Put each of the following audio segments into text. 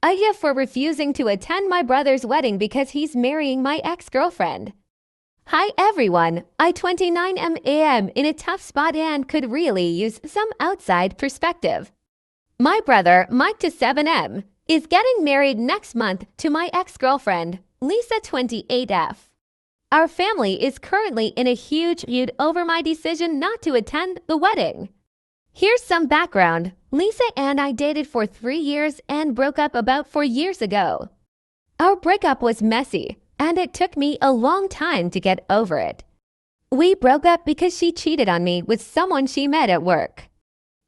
AITA for refusing to attend my brother's wedding because he's marrying my ex-girlfriend. Hi everyone, I 29 am in a tough spot and could really use some outside perspective. My brother, Mike to 7M, is getting married next month to my ex-girlfriend, Lisa 28F. Our family is currently in a huge feud over my decision not to attend the wedding. Here's some background. Lisa and I dated for 3 years and broke up about 4 years ago. Our breakup was messy, and it took me a long time to get over it. We broke up because she cheated on me with someone she met at work.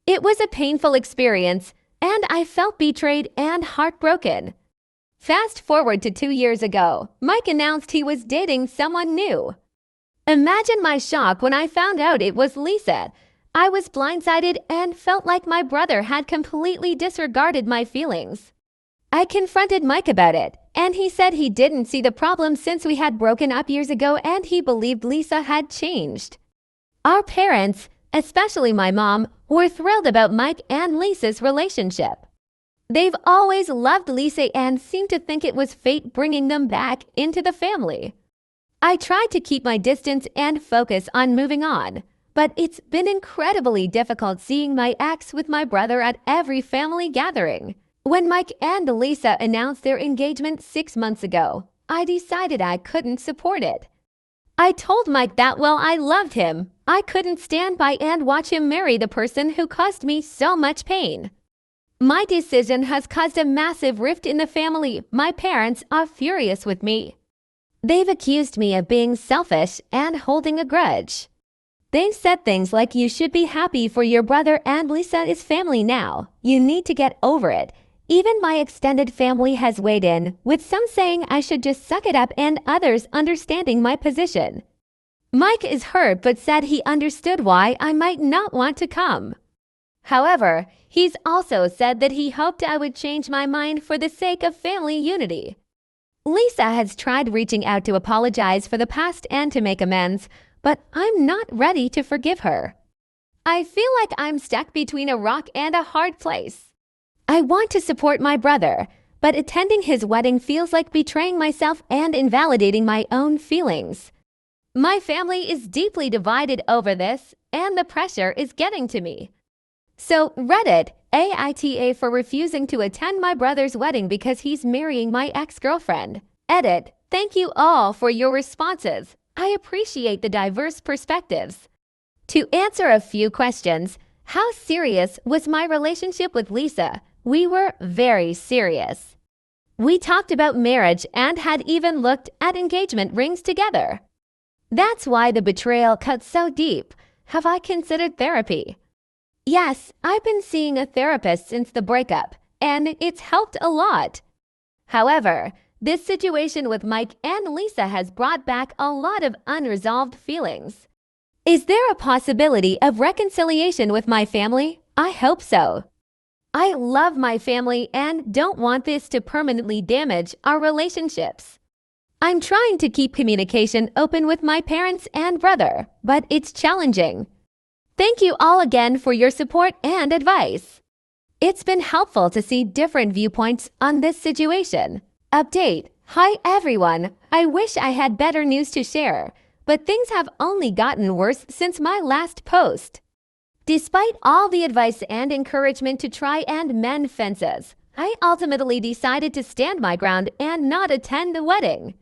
It was a painful experience, and I felt betrayed and heartbroken. Fast forward to 2 years ago, Mike announced he was dating someone new. Imagine my shock when I found out it was Lisa. I was blindsided and felt like my brother had completely disregarded my feelings. I confronted Mike about it, and he said he didn't see the problem since we had broken up years ago and he believed Lisa had changed. Our parents, especially my mom, were thrilled about Mike and Lisa's relationship. They've always loved Lisa and seemed to think it was fate bringing them back into the family. I tried to keep my distance and focus on moving on, but it's been incredibly difficult seeing my ex with my brother at every family gathering. When Mike and Lisa announced their engagement 6 months ago, I decided I couldn't support it. I told Mike that while I loved him, I couldn't stand by and watch him marry the person who caused me so much pain. My decision has caused a massive rift in the family. My parents are furious with me. They've accused me of being selfish and holding a grudge. They've said things like, "You should be happy for your brother and Lisa is family now. You need to get over it." Even my extended family has weighed in, with some saying I should just suck it up and others understanding my position. Mike is hurt but said he understood why I might not want to come. However, he's also said that he hoped I would change my mind for the sake of family unity. Lisa has tried reaching out to apologize for the past and to make amends, but I'm not ready to forgive her. I feel like I'm stuck between a rock and a hard place. I want to support my brother, but attending his wedding feels like betraying myself and invalidating my own feelings. My family is deeply divided over this, and the pressure is getting to me. So, Reddit, AITA for refusing to attend my brother's wedding because he's marrying my ex-girlfriend. Edit, thank you all for your responses. I appreciate the diverse perspectives. To answer a few questions, how serious was my relationship with Lisa? We were very serious. We talked about marriage and had even looked at engagement rings together. That's why the betrayal cut so deep. Have I considered therapy? Yes, I've been seeing a therapist since the breakup, and it's helped a lot. However, this situation with Mike and Lisa has brought back a lot of unresolved feelings. Is there a possibility of reconciliation with my family? I hope so. I love my family and don't want this to permanently damage our relationships. I'm trying to keep communication open with my parents and brother, but it's challenging. Thank you all again for your support and advice. It's been helpful to see different viewpoints on this situation. Update. Hi everyone. I wish I had better news to share, but things have only gotten worse since my last post. Despite all the advice and encouragement to try and mend fences, I ultimately decided to stand my ground and not attend the wedding.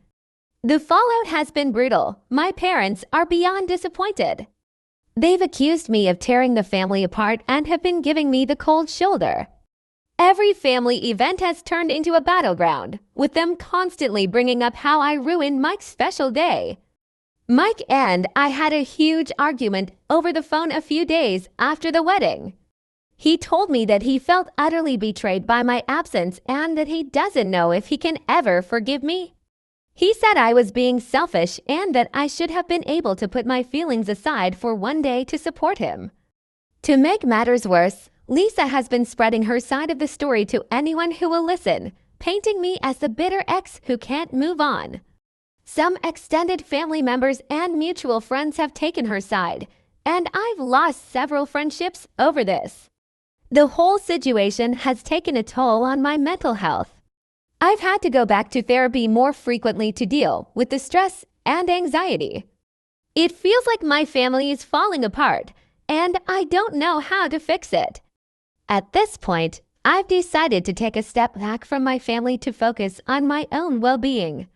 The fallout has been brutal. My parents are beyond disappointed. They've accused me of tearing the family apart and have been giving me the cold shoulder. Every family event has turned into a battleground, with them constantly bringing up how I ruined Mike's special day. Mike and I had a huge argument over the phone a few days after the wedding. He told me that he felt utterly betrayed by my absence and that he doesn't know if he can ever forgive me. He said I was being selfish and that I should have been able to put my feelings aside for one day to support him. To make matters worse, Lisa has been spreading her side of the story to anyone who will listen, painting me as the bitter ex who can't move on. Some extended family members and mutual friends have taken her side, and I've lost several friendships over this. The whole situation has taken a toll on my mental health. I've had to go back to therapy more frequently to deal with the stress and anxiety. It feels like my family is falling apart, and I don't know how to fix it. At this point, I've decided to take a step back from my family to focus on my own well-being.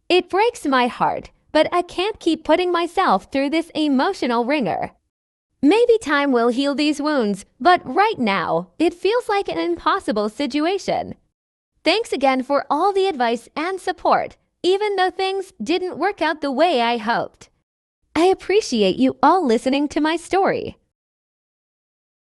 It breaks my heart, but I can't keep putting myself through this emotional wringer. Maybe time will heal these wounds, but right now, it feels like an impossible situation. Thanks again for all the advice and support, even though things didn't work out the way I hoped. I appreciate you all listening to my story.